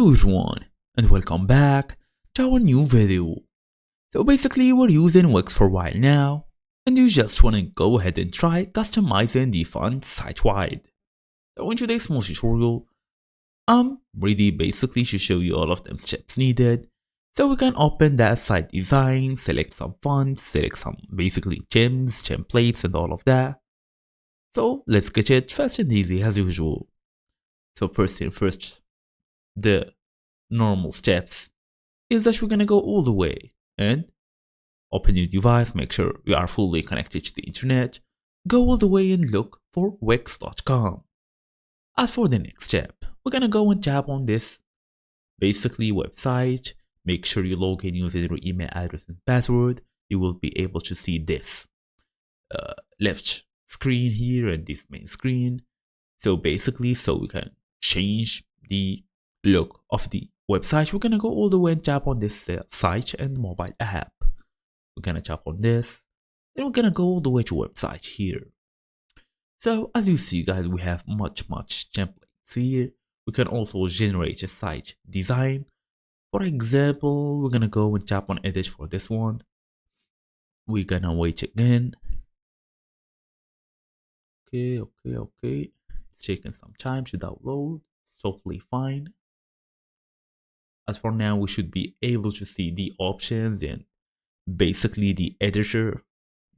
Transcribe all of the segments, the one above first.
Hello everyone, and welcome back to our new video. So basically we're using Wix for a while now, and you just wanna go ahead and try customizing the font site-wide. So in today's small tutorial, I'm ready basically to show you all of them steps needed. So we can open that site design, select some fonts, select some basically themes, templates and all of that. So let's get it fast and easy as usual. So first thing first, the normal steps is that we're gonna go all the way and open your device, make sure you are fully connected to the internet, go all the way and look for wix.com. As for the next step, we're gonna go and tap on this basically website, make sure you log in using your email address and password. You will be able to see this left screen here and this main screen. So basically, so we can change the look of the website, we're gonna go all the way and tap on this site and mobile app. We're gonna tap on this, then we're gonna go all the way to website here. So as you see guys, we have much templates here. We can also generate a site design. For example, we're gonna go and tap on edit for this one. We're gonna wait again. Okay. It's taking some time to download. It's totally fine. As for now, we should be able to see the options and basically the editor,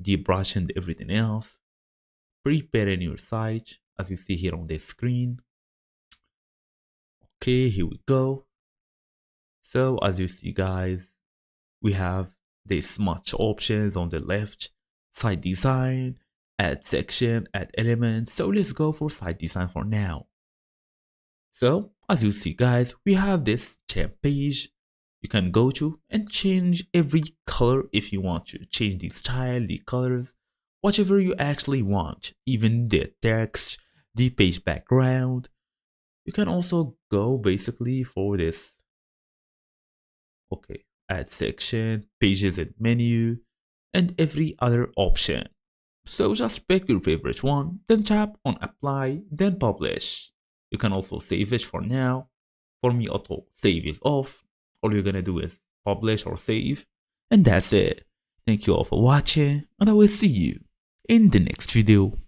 the brush and everything else. Preparing your site as you see here on the screen. Okay, here we go. So as you see guys, we have this much options on the left, site design, add section, add element. So let's go for site design for now. So as you see guys, we have this temp page you can go to and change every color if you want to. Change the style, the colors, whatever you actually want, even the text, the page background. You can also go basically for this. Okay, add section, pages and menu, and every other option. So just pick your favorite one, then tap on apply, then publish. You can also save it for now. For me, auto save is off. All you're gonna do is publish or save, and that's it. Thank you all for watching, and I will see you in the next video.